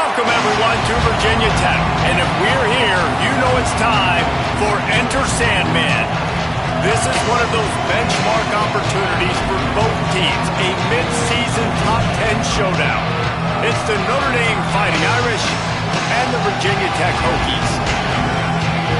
Welcome, everyone, to Virginia Tech. And if we're here, you know it's time for Enter Sandman. This is one of those benchmark opportunities for both teams, a mid-season top 10 showdown. It's the Notre Dame Fighting Irish and the Virginia Tech Hokies.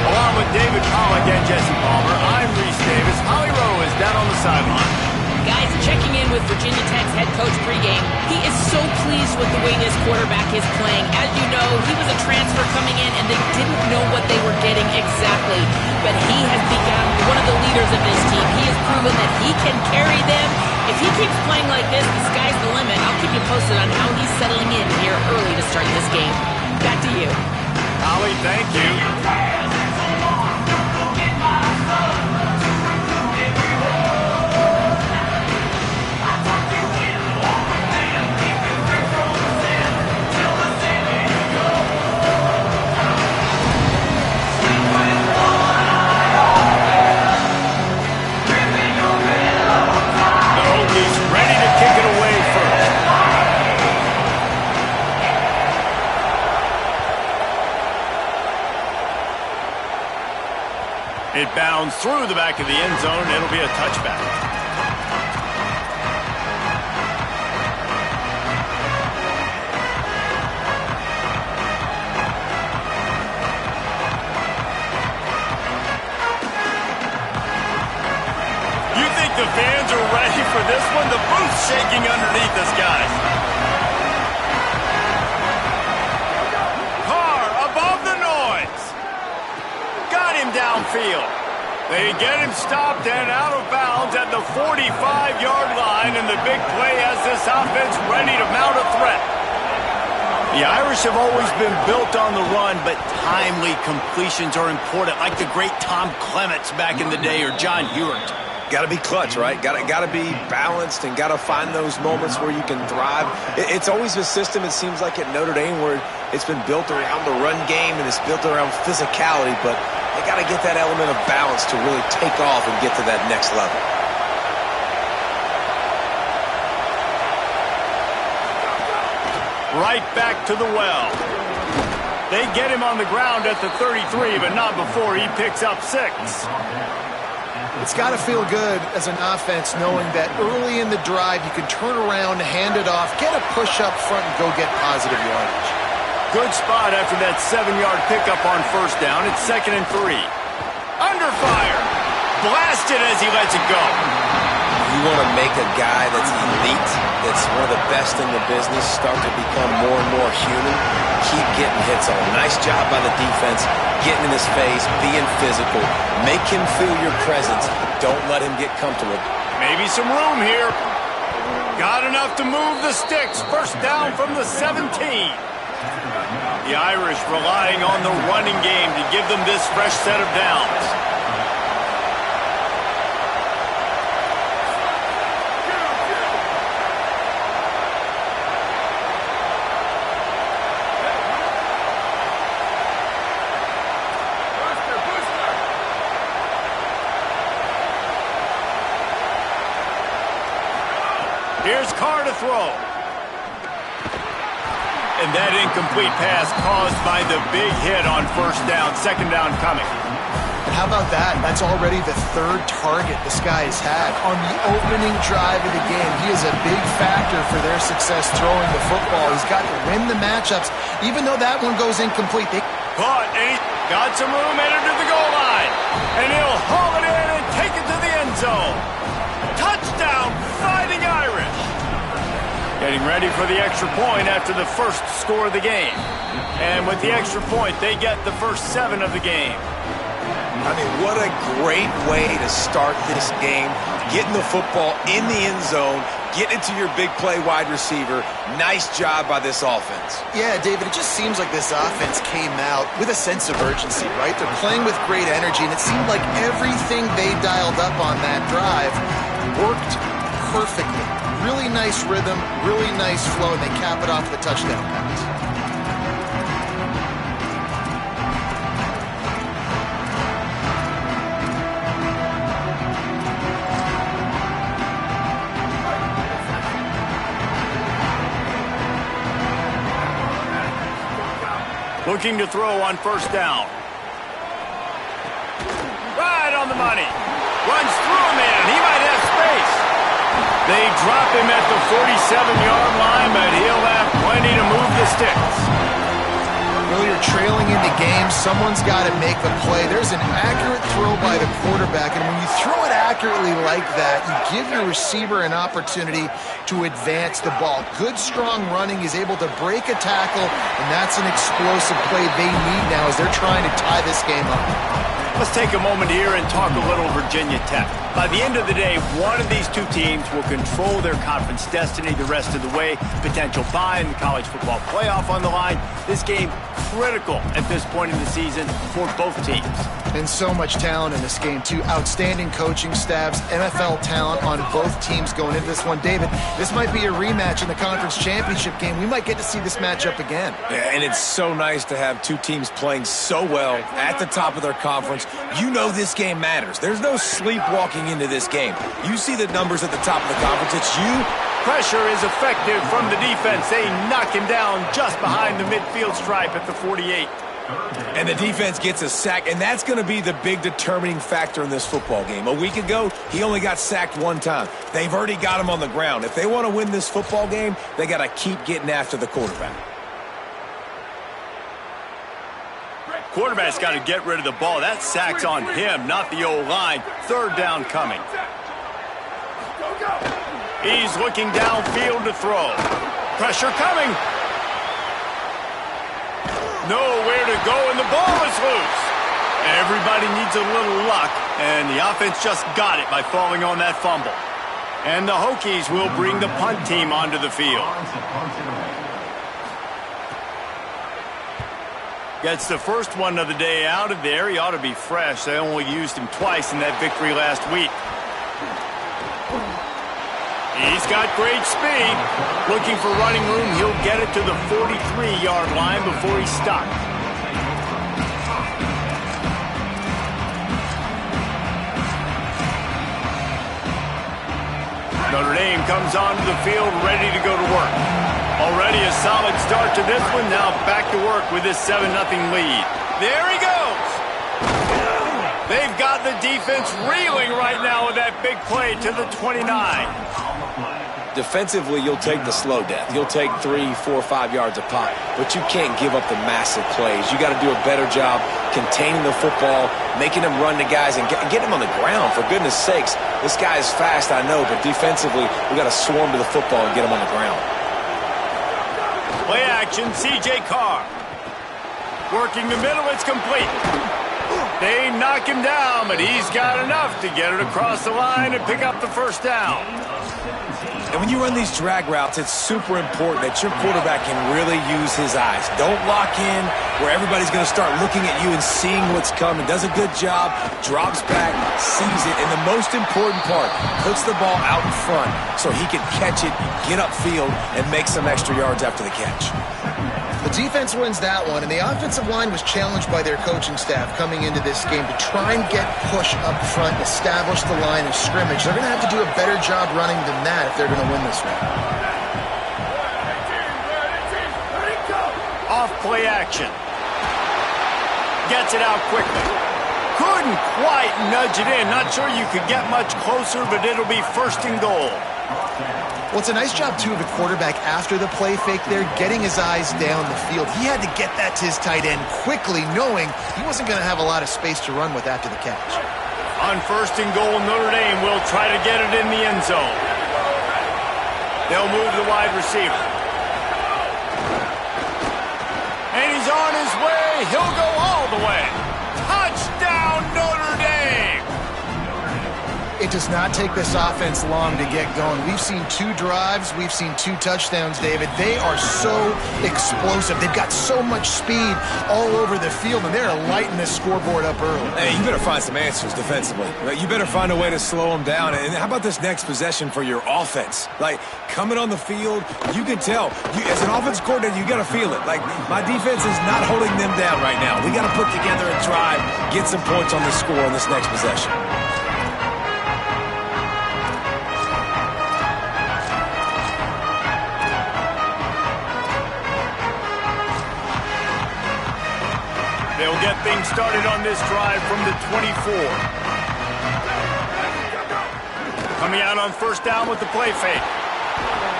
Along with David Pollack and Jesse Palmer, I'm Reese Davis. Holly Rowe is down on the sideline. Guys, checking in with Virginia Tech's head coach pregame. He is so pleased with the way this quarterback is playing. As you know, he was a transfer coming in, and they didn't know what they were getting exactly. But he has become one of the leaders of this team. He has proven that he can carry them. If he keeps playing like this, the sky's the limit. I'll keep you posted on how he's settling in here early to start this game. Back to you. Holly, thank you. It bounds through the back of the end zone. It'll be a touchback. You think the fans are ready for this one? The booth's shaking underneath us, guys. Downfield. They get him stopped and out of bounds at the 45-yard line, and the big play has this offense ready to mount a threat. The Irish have always been built on the run, but timely completions are important, like the great Tom Clements back in the day or John Hewart. Got to be clutch, right? Got to be balanced and got to find those moments where you can thrive. It's always a system, it seems like, at Notre Dame where it's been built around the run game and it's built around physicality, but they got to get that element of balance to really take off and get to that next level. Right back to the well. They get him on the ground at the 33, but not before he picks up 6. It's got to feel good as an offense knowing that early in the drive you can turn around, hand it off, get a push up front, and go get positive yardage. Good spot after that 7-yard pickup on first down. It's 2nd and 3. Under fire. Blasted as he lets it go. You want to make a guy that's elite, that's one of the best in the business, start to become more and more human. Keep getting hits on. Nice job by the defense, getting in his face, being physical. Make him feel your presence. Don't let him get comfortable. Maybe some room here. Got enough to move the sticks. First down from the 17. The Irish relying on the running game to give them this fresh set of downs. Here's Carr to throw. And that incomplete pass caused by the big hit on first down. 2nd down coming. And how about that? That's already the 3rd target this guy has had on the opening drive of the game. He is a big factor for their success throwing the football. He's got to win the matchups, even though that one goes incomplete. Caught, and he got some room, headed to the goal line. And he'll haul it in and take it to the end zone. Touchdown, Fighting Irish. Getting ready for the extra point after the first score of the game. And with the extra point, they get the first 7 of the game. I mean, what a great way to start this game. Getting the football in the end zone, getting it to your big play wide receiver. Nice job by this offense. Yeah, David, it just seems like this offense came out with a sense of urgency, right? They're playing with great energy, and it seemed like everything they dialed up on that drive worked perfectly. Really nice rhythm, really nice flow, and they cap it off with a touchdown pass. Looking to throw on first down. Right on the money. Runs through a man. He might have space. They drop him at the 47-yard line, but he'll have plenty to move the sticks. Well, you're trailing into games. Someone's got to make the play. There's an accurate throw by the quarterback, and when you throw it accurately like that, you give your receiver an opportunity to advance the ball. Good, strong running. He's able to break a tackle, and that's an explosive play they need now as they're trying to tie this game up. Let's take a moment here and talk a little Virginia Tech. By the end of the day, one of these two teams will control their conference destiny the rest of the way. Potential bye in the college football playoff on the line. This game critical at this point in the season for both teams. And so much talent in this game, too. Outstanding coaching staffs, NFL talent on both teams going into this one. David, this might be a rematch in the conference championship game. We might get to see this matchup again. Yeah, and it's so nice to have two teams playing so well at the top of their conference. You know this game matters. There's no sleepwalking into this game. You see the numbers at the top of the conference. It's you. Pressure is effective from the defense. They knock him down just behind the midfield stripe at the 48. And the defense gets a sack, and that's going to be the big determining factor in this football game. A week ago, he only got sacked one time. They've already got him on the ground. If they want to win this football game, they got to keep getting after the quarterback. Quarterback's got to get rid of the ball. That sack's on him, not the O-line. Third down coming. He's looking downfield to throw. Pressure coming. Nowhere to go, and the ball is loose. Everybody needs a little luck, and the offense just got it by falling on that fumble. And the Hokies will bring the punt team onto the field. Gets the first one of the day out of there. He ought to be fresh. They only used him twice in that victory last week. He's got great speed. Looking for running room. He'll get it to the 43-yard line before he's stopped. Notre Dame comes onto the field ready to go to work. Already a solid start to this one. Now back to work with this 7-0 lead. There he goes. They've got the defense reeling right now with that big play to the 29. Defensively, you'll take the slow death. You'll take 3, 4, 5 yards a pop, but you can't give up the massive plays. You got to do a better job containing the football, making them run to guys, and get them on the ground. For goodness sakes, this guy is fast, I know, but defensively, we got to swarm to the football and get him on the ground. Play action, C.J. Carr. Working the middle, it's complete. They knock him down, but he's got enough to get it across the line and pick up the first down. And when you run these drag routes, it's super important that your quarterback can really use his eyes. Don't lock in where everybody's going to start looking at you and seeing what's coming. Does a good job, drops back, sees it, and the most important part, puts the ball out in front so he can catch it, get upfield, and make some extra yards after the catch. The defense wins that one, and the offensive line was challenged by their coaching staff coming into this game to try and get push up front, establish the line of scrimmage. They're going to have to do a better job running than that if they're going to win this one. Off play action. Gets it out quickly. Couldn't quite nudge it in. Not sure you could get much closer, but it'll be first and goal. Well, it's a nice job, too, of the quarterback after the play fake there, getting his eyes down the field. He had to get that to his tight end quickly, knowing he wasn't going to have a lot of space to run with after the catch. On first and goal, Notre Dame will try to get it in the end zone. They'll move the wide receiver. And he's on his way. He'll go all the way. Touchdown, Notre Dame! It does not take this offense long to get going. We've seen 2 drives. We've seen 2 touchdowns, David. They are so explosive. They've got so much speed all over the field, and they're lighting this scoreboard up early. Hey, you better find some answers defensively. You better find a way to slow them down. And how about this next possession for your offense? Like, coming on the field, you can tell. As an offense coordinator, you got to feel it. Like, my defense is not holding them down right now. We got to put together a drive, get some points on the score on this next possession. They'll get things started on this drive from the 24. Coming out on first down with the play fake.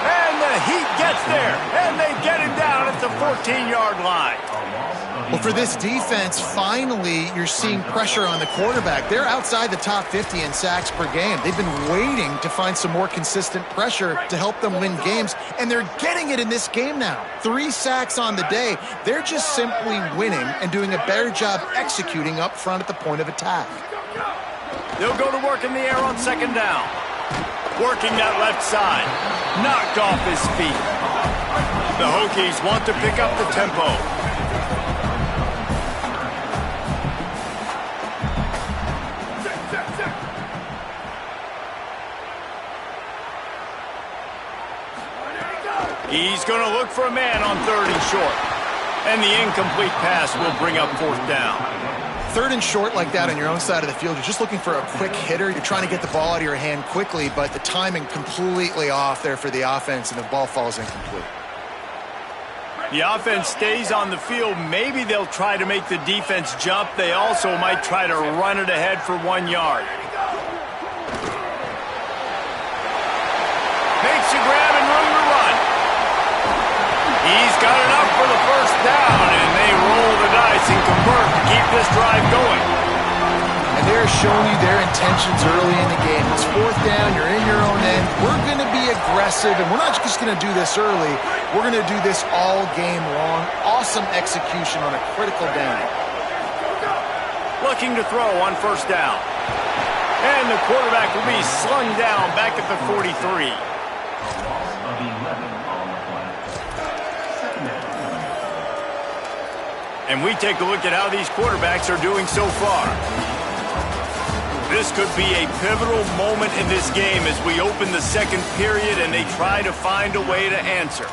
And the Heat gets there, and they get him down at the 14-yard line. Well, for this defense, finally, you're seeing pressure on the quarterback. They're outside the top 50 in sacks per game. They've been waiting to find some more consistent pressure to help them win games, and they're getting it in this game now. 3 sacks on the day. They're just simply winning and doing a better job executing up front at the point of attack. They'll go to work in the air on second down. Working that left side. Knocked off his feet. The Hokies want to pick up the tempo. He's going to look for a man on 3rd and short. And the incomplete pass will bring up 4th down. 3rd and short like that on your own side of the field, you're just looking for a quick hitter. You're trying to get the ball out of your hand quickly, but the timing completely off there for the offense, and the ball falls incomplete. The offense stays on the field. Maybe they'll try to make the defense jump. They also might try to run it ahead for 1 yard. Makes a grab and room to run. He's got enough for the first down, and they roll the dice and convert to keep this drive going. And they're showing you their intentions early in the game. It's 4th down, you're in your own end. We're going to be aggressive, and we're not just going to do this early. We're going to do this all game long. Awesome execution on a critical down. Looking to throw on first down. And the quarterback will be slung down back at the 43. And we take a look at how these quarterbacks are doing so far. This could be a pivotal moment in this game as we open the second period and they try to find a way to answer.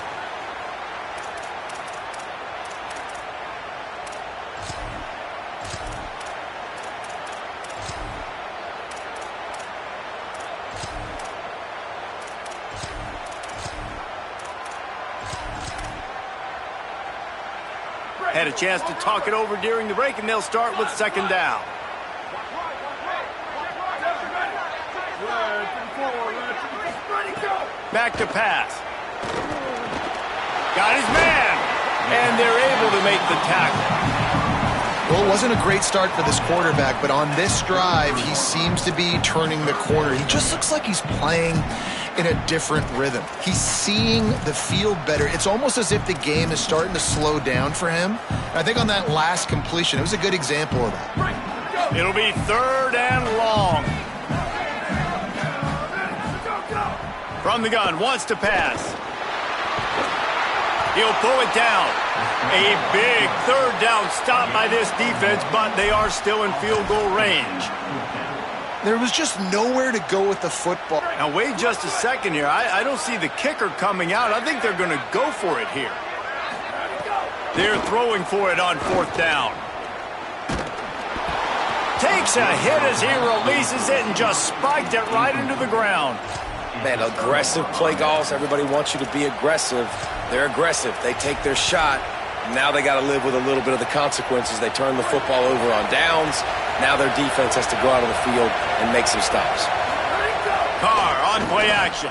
Had a chance to talk it over during the break, and they'll start with second down. Back to pass. Got his man, and they're able to make the tackle. Well, it wasn't a great start for this quarterback, but on this drive, he seems to be turning the corner. He just looks like he's playing in a different rhythm. He's seeing the field better. It's almost as if the game is starting to slow down for him. I think on that last completion, it was a good example of that. It'll be 3rd and long. From the gun, wants to pass. He'll pull it down. A big 3rd down stop by this defense, but they are still in field goal range. There was just nowhere to go with the football. Now, wait just a second here. I don't see the kicker coming out. I think they're going to go for it here. They're throwing for it on 4th down. Takes a hit as he releases it and just spiked it right into the ground. Man, aggressive play calls. Everybody wants you to be aggressive. They're aggressive. They take their shot. Now they got to live with a little bit of the consequences. They turn the football over on downs. Now their defense has to go out on the field and make some stops. Carr on play action.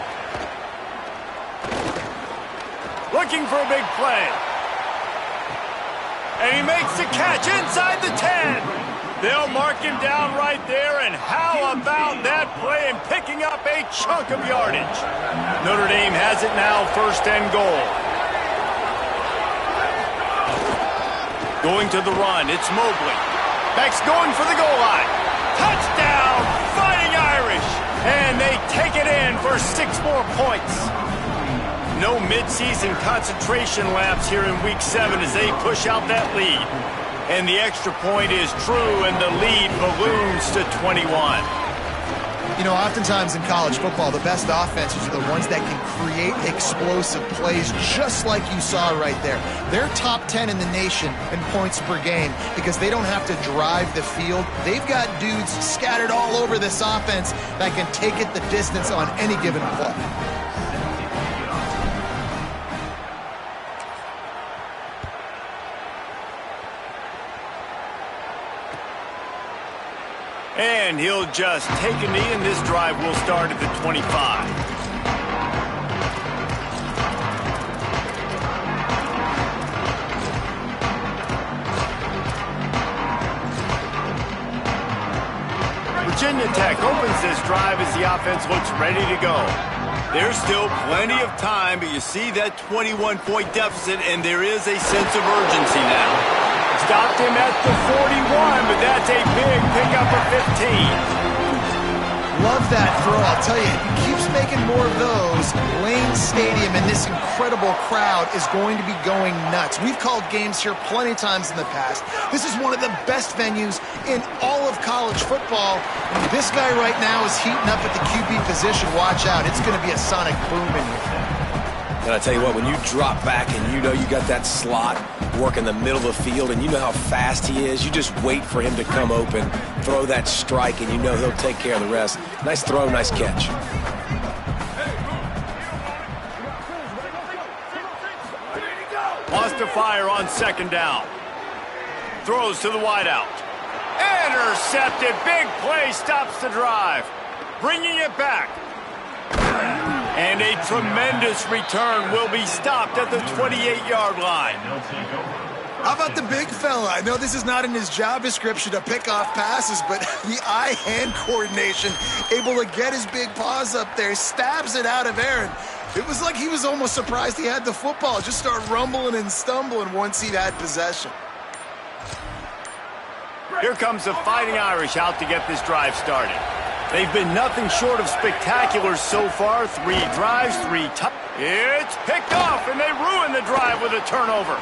Looking for a big play. And he makes the catch inside the 10. They'll mark him down right there, and how about that play and picking up a chunk of yardage? Notre Dame has it now, 1st and goal. Going to the run, it's Mobley. Beck's going for the goal line. Touchdown, Fighting Irish! And they take it in for 6 more points. No midseason concentration lapse here in Week 7 as they push out that lead. And the extra point is true, and the lead balloons to 21. You know, oftentimes in college football, the best offenses are the ones that can create explosive plays, just like you saw right there. They're top 10 in the nation in points per game because they don't have to drive the field. They've got dudes scattered all over this offense that can take it the distance on any given play. And he'll just take a knee, and this drive will start at the 25. Virginia Tech opens this drive as the offense looks ready to go. There's still plenty of time, but you see that 21-point deficit, and there is a sense of urgency now. Stopped him at the 41, but that's a big pickup of 15. Love that throw. I'll tell you, if he keeps making more of those, Lane Stadium and this incredible crowd is going to be going nuts. We've called games here plenty of times in the past. This is one of the best venues in all of college football. And this guy right now is heating up at the QB position. Watch out. It's going to be a sonic boom in here. And I tell you what, when you drop back and you know you got that slot work in the middle of the field and you know how fast he is, you just wait for him to come open, throw that strike, and you know he'll take care of the rest. Nice throw, nice catch. Wants to fire on second down. Throws to the wideout. Intercepted. Big play stops the drive. Bringing it back. And a tremendous return will be stopped at the 28-yard line. How about the big fella? I know this is not in his job description to pick off passes, but the eye-hand coordination, able to get his big paws up there, stabs it out of Aaron. It was like he was almost surprised he had the football. Just start rumbling and stumbling once he had possession. Here comes the Fighting Irish out to get this drive started. They've been nothing short of spectacular so far. 3 drives, 3 It's picked off, and they ruin the drive with a turnover.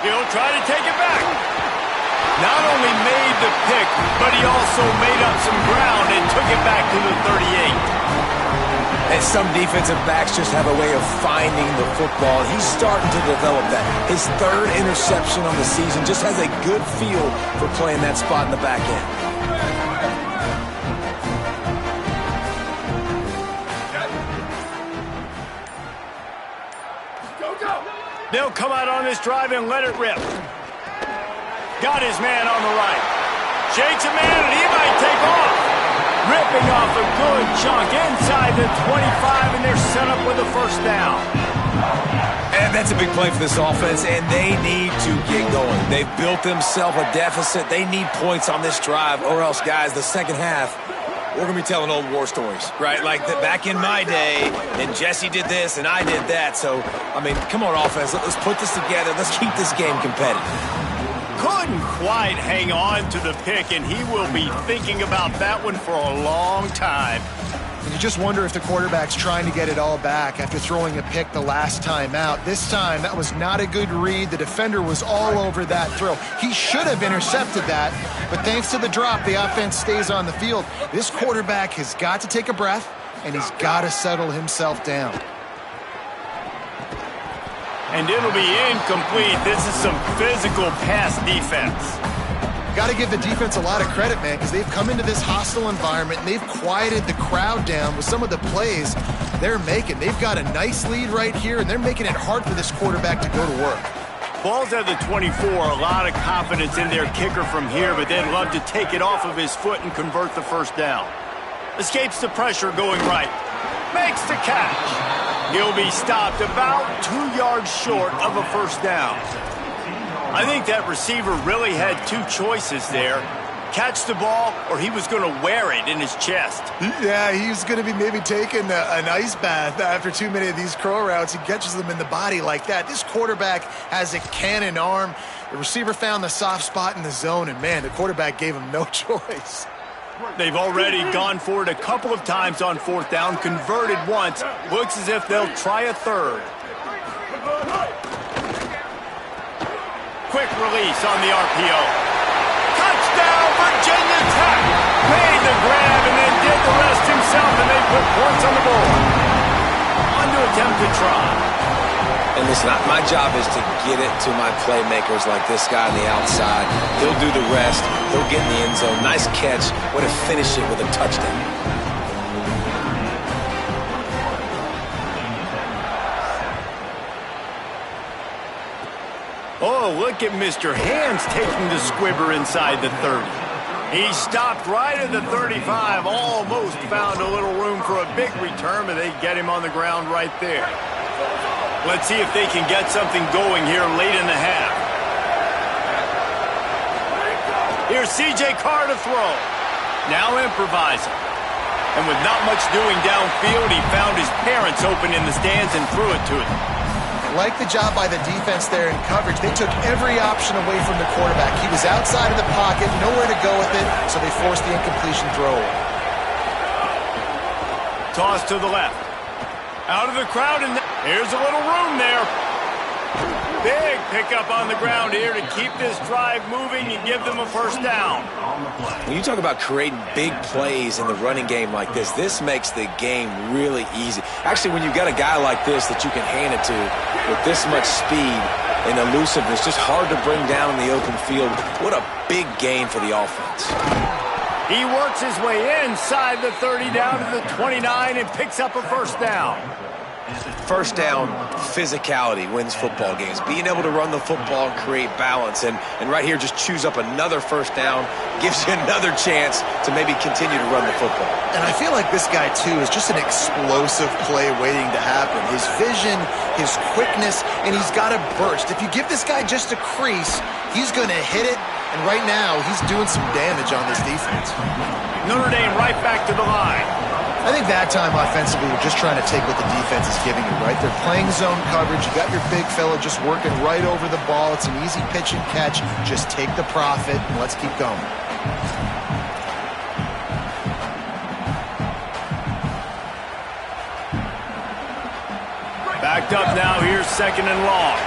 He'll try to take it back. Not only made the pick, but he also made up some ground and took it back to the 38. And some defensive backs just have a way of finding the football. He's starting to develop that. His 3rd interception on the season, just has a good feel for playing that spot in the back end. They'll come out on this drive and let it rip. Got his man on the right. Shakes a man, and he might take off. Ripping off a good chunk inside the 25, and they're set up with a first down. And that's a big play for this offense, and they need to get going. They've built themselves a deficit. They need points on this drive, or else, guys, the second half, we're going to be telling old war stories, right? Like back in my day, and Jesse did this, and I did that. So, I mean, come on, offense. Let's put this together. Let's keep this game competitive. Couldn't quite hang on to the pick, and he will be thinking about that one for a long time. And you just wonder if the quarterback's trying to get it all back after throwing a pick the last time out. This time, that was not a good read. The defender was all over that throw. He should have intercepted that, but thanks to the drop, the offense stays on the field. This quarterback has got to take a breath, and he's got to settle himself down. And it'll be incomplete. This is some physical pass defense. Got to give the defense a lot of credit, man, because they've come into this hostile environment and they've quieted the crowd down with some of the plays they're making. They've got a nice lead right here, and they're making it hard for this quarterback to go to work. Ball's at the 24. A lot of confidence in their kicker from here, but they'd love to take it off of his foot and convert the first down. Escapes the pressure going right. Makes the catch. He'll be stopped about 2 yards short of a first down. I think that receiver really had 2 choices there. Catch the ball, or he was going to wear it in his chest. Yeah, he's going to be maybe taking an ice bath after too many of these curl routes. He catches them in the body like that. This quarterback has a cannon arm. The receiver found the soft spot in the zone, and, man, the quarterback gave him no choice. They've already gone for it a couple of times on 4th down, converted once. Looks as if they'll try a 3rd. Quick release on the RPO. Touchdown, Virginia Tech. Made the grab and then did the rest himself, and they put points on the board. On to attempt to try. And listen, my job is to get it to my playmakers like this guy on the outside. He'll do the rest. He'll get in the end zone. Nice catch. Way to finish it with a touchdown. Oh, look at Mr. Hands taking the squibber inside the 30. He stopped right at the 35, almost found a little room for a big return, but they get him on the ground right there. Let's see if they can get something going here late in the half. Here's C.J. Carr to throw. Now improvising. And with not much doing downfield, he found his parents open in the stands and threw it to them. Like the job by the defense there in coverage. They took every option away from the quarterback. He was outside of the pocket, nowhere to go with it, so they forced the incompletion throw. Toss to the left. Out of the crowd, and here's a little room there. Big pickup on the ground here to keep this drive moving and give them a first down. When you talk about creating big plays in the running game like this makes the game really easy. Actually, when you've got a guy like this that you can hand it to with this much speed and elusiveness, just hard to bring down in the open field. What a big gain for the offense. He works his way inside the 30 down to the 29 and picks up a first down. First down, physicality wins football games. Being able to run the football and create balance. And right here, just choose up another first down, gives you another chance to maybe continue to run the football. And I feel like this guy, too, is just an explosive play waiting to happen. His vision, his quickness, and he's got a burst. If you give this guy just a crease, he's going to hit it. And right now, he's doing some damage on this defense. Notre Dame right back to the line. I think that time offensively, you're just trying to take what the defense is giving you, right? They're playing zone coverage. You got your big fella just working right over the ball. It's an easy pitch and catch. Just take the profit and let's keep going. Backed up now. Here's second and long.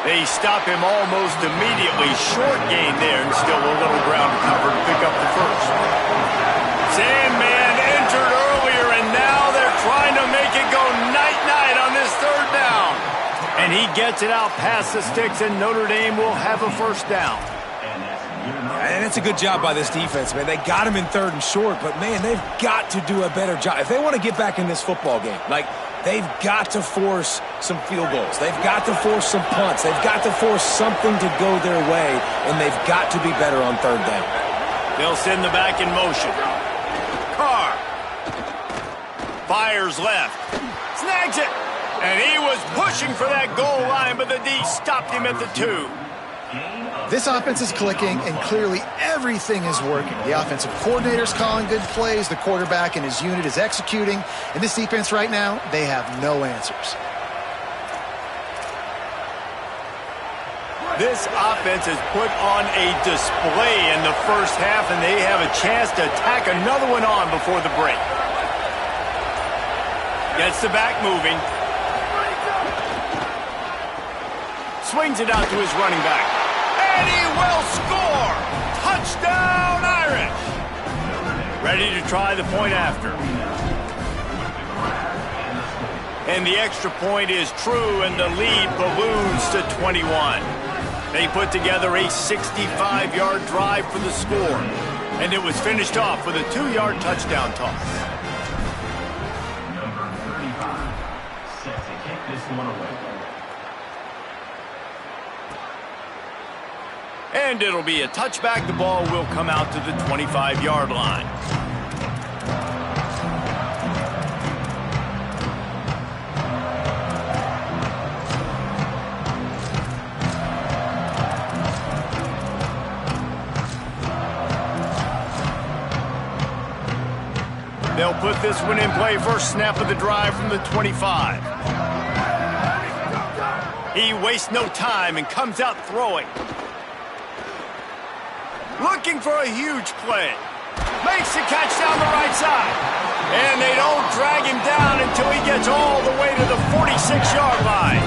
They stop him almost immediately. Short gain there, and still a little ground to cover to pick up the first. Sandman entered earlier, and now they're trying to make it go night-night on this third down. And he gets it out past the sticks, and Notre Dame will have a first down. And it's a good job by this defense, man. They got him in third and short, but, man, they've got to do a better job. If they want to get back in this football game, they've got to force some field goals. They've got to force some punts. They've got to force something to go their way, and they've got to be better on third down. They'll send the back in motion. Carr fires left. Snags it. And he was pushing for that goal line, but the D stopped him at the 2. This offense is clicking, and clearly everything is working. The offensive coordinator's calling good plays. The quarterback and his unit is executing. And this defense right now, they have no answers. This offense has put on a display in the first half, and they have a chance to tack another one on before the break. Gets the back moving. Swings it out to his running back. And he will score! Touchdown, Irish! Ready to try the point after. And the extra point is true, and the lead balloons to 21. They put together a 65-yard drive for the score, and it was finished off with a 2-yard touchdown toss. Number 35 set to kick this one away. And it'll be a touchback. The ball will come out to the 25-yard line. They'll put this one in play. First snap of the drive from the 25. He wastes no time and comes out throwing. Looking for a huge play. Makes the catch down the right side. And they don't drag him down until he gets all the way to the 46-yard line.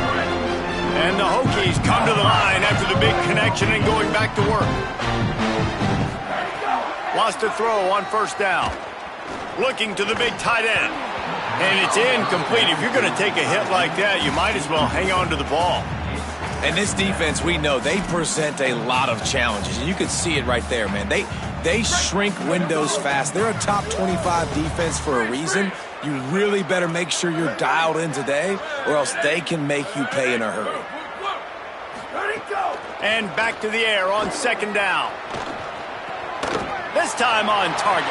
And the Hokies come to the line after the big connection and going back to work. Lost a throw on first down. Looking to the big tight end. And it's incomplete. If you're going to take a hit like that, you might as well hang on to the ball. And this defense, we know, they present a lot of challenges. And you can see it right there, man. They shrink windows fast. They're a top 25 defense for a reason. You really better make sure you're dialed in today, or else they can make you pay in a hurry. And back to the air on second down. This time on target.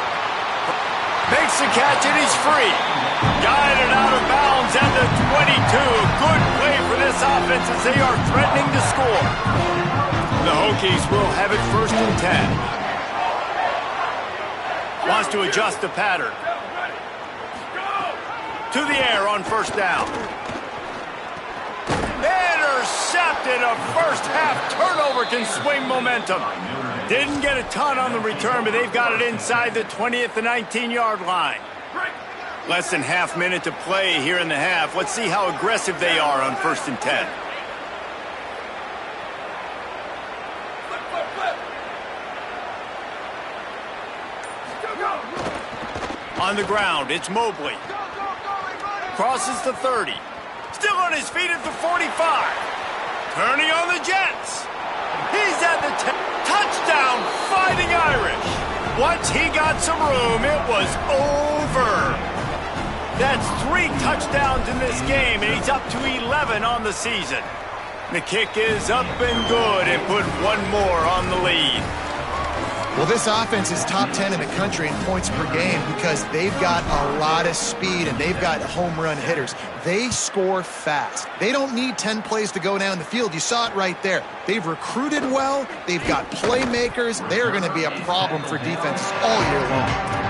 Makes the catch and he's free. Guided out of bounds at the 22. Good play for this offense as they are threatening to score. The Hokies will have it 1st and 10. Wants to adjust the pattern. To the air on 1st down. Intercepted. A first-half turnover can swing momentum. Didn't get a ton on the return, but they've got it inside the 20 at the 19-yard line. Less than half minute to play here in the half. Let's see how aggressive they are on 1st and 10. On the ground, it's Mobley. Crosses the 30. Still on his feet at the 45. Turning on the Jets. He's at the 10. Touchdown, Fighting Irish. Once he got some room, it was over. That's 3 touchdowns in this game, and he's up to 11 on the season. The kick is up and good, and put one more on the lead. Well, this offense is top 10 in the country in points per game because they've got a lot of speed and they've got home run hitters. They score fast. They don't need 10 plays to go down the field. You saw it right there. They've recruited well. They've got playmakers. They are going to be a problem for defenses all year long.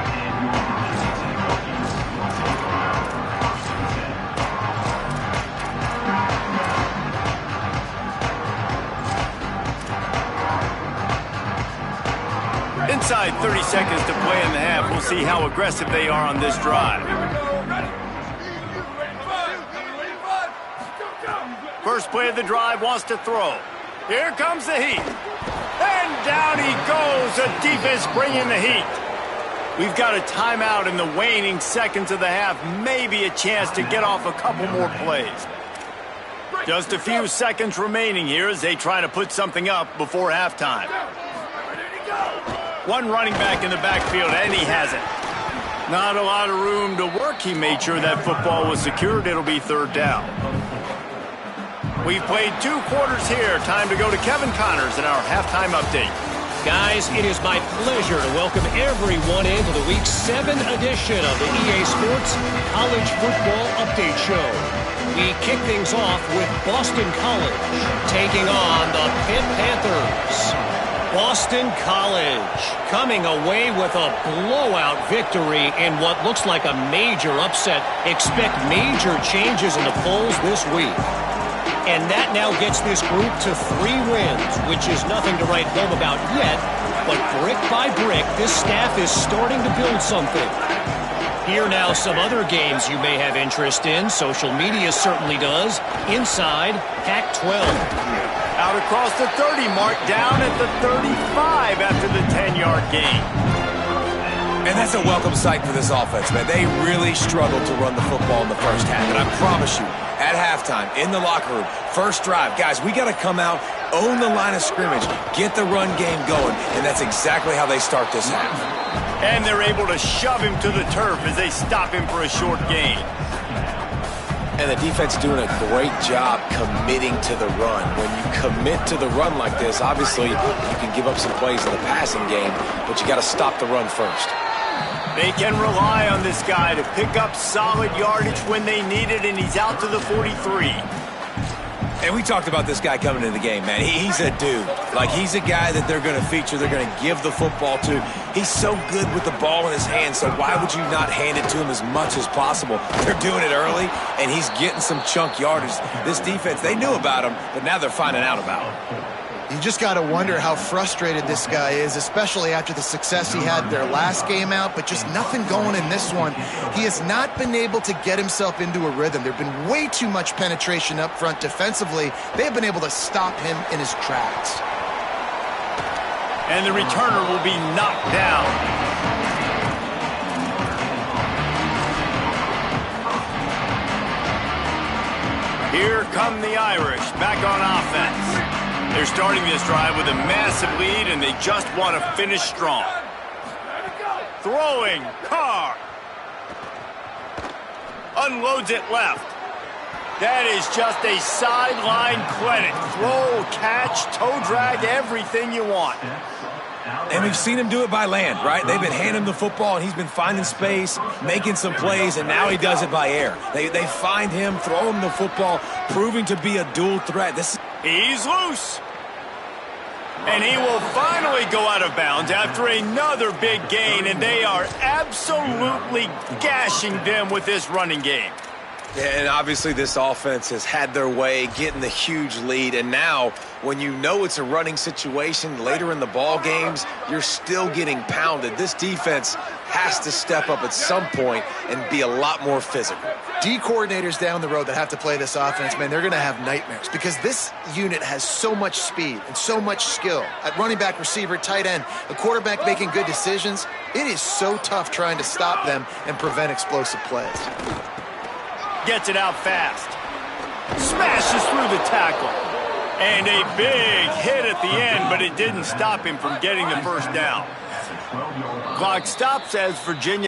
Inside 30 seconds to play in the half. We'll see how aggressive they are on this drive. First play of the drive, wants to throw. Here comes the heat. And down he goes. The defense bringing the heat. We've got a timeout in the waning seconds of the half. Maybe a chance to get off a couple more plays. Just a few seconds remaining here as they try to put something up before halftime. One running back in the backfield, and he has it. Not a lot of room to work. He made sure that football was secured. It'll be 3rd down. We've played 2 quarters here. Time to go to Kevin Connors in our halftime update. Guys, it is my pleasure to welcome everyone into the Week 7 edition of the EA Sports College Football Update Show. We kick things off with Boston College taking on the Pitt Panthers. Boston College coming away with a blowout victory in what looks like a major upset. Expect major changes in the polls this week. And that now gets this group to 3 wins, which is nothing to write home about yet. But brick by brick, this staff is starting to build something. Here now some other games you may have interest in. Social media certainly does. Inside Pac-12. Out across the 30 mark, down at the 35 after the 10-yard gain. And that's a welcome sight for this offense, man. They really struggled to run the football in the first half. And I promise you, at halftime, in the locker room, first drive, guys, we got to come out, own the line of scrimmage, get the run game going, and that's exactly how they start this half. And they're able to shove him to the turf as they stop him for a short gain. And the defense doing a great job committing to the run. When you commit to the run like this, obviously you can give up some plays in the passing game, but you got to stop the run first. They can rely on this guy to pick up solid yardage when they need it, and he's out to the 43. And we talked about this guy coming into the game, man. He's a dude. Like, he's a guy that they're going to feature, they're going to give the football to. He's so good with the ball in his hands, so why would you not hand it to him as much as possible? They're doing it early, and he's getting some chunk yardage. This defense, they knew about him, but now they're finding out about him. You just got to wonder how frustrated this guy is, especially after the success he had their last game out, but just nothing going in this one. He has not been able to get himself into a rhythm. There's been way too much penetration up front defensively. They have been able to stop him in his tracks. And the returner will be knocked down. Here come the Irish back on offense. They're starting this drive with a massive lead, and they just want to finish strong. Throwing, Carr. Unloads it left. That is just a sideline clinic. Throw, catch, toe drag, everything you want. And we've seen him do it by land, right? They've been handing him the football, and he's been finding space, making some plays, and now he does it by air. They find him, throw him the football, proving to be a dual threat. He's loose. And he will finally go out of bounds after another big gain, and they are absolutely gashing them with this running game. Yeah, and obviously this offense has had their way, getting the huge lead. And now, when you know it's a running situation later in the ball games, you're still getting pounded. This defense has to step up at some point and be a lot more physical. D coordinators down the road that have to play this offense, man, they're going to have nightmares because this unit has so much speed and so much skill. At running back, receiver, tight end, a quarterback making good decisions, it is so tough trying to stop them and prevent explosive plays. Gets it out fast. Smashes through the tackle. And a big hit at the end, but it didn't stop him from getting the first down. Clock stops as Virginia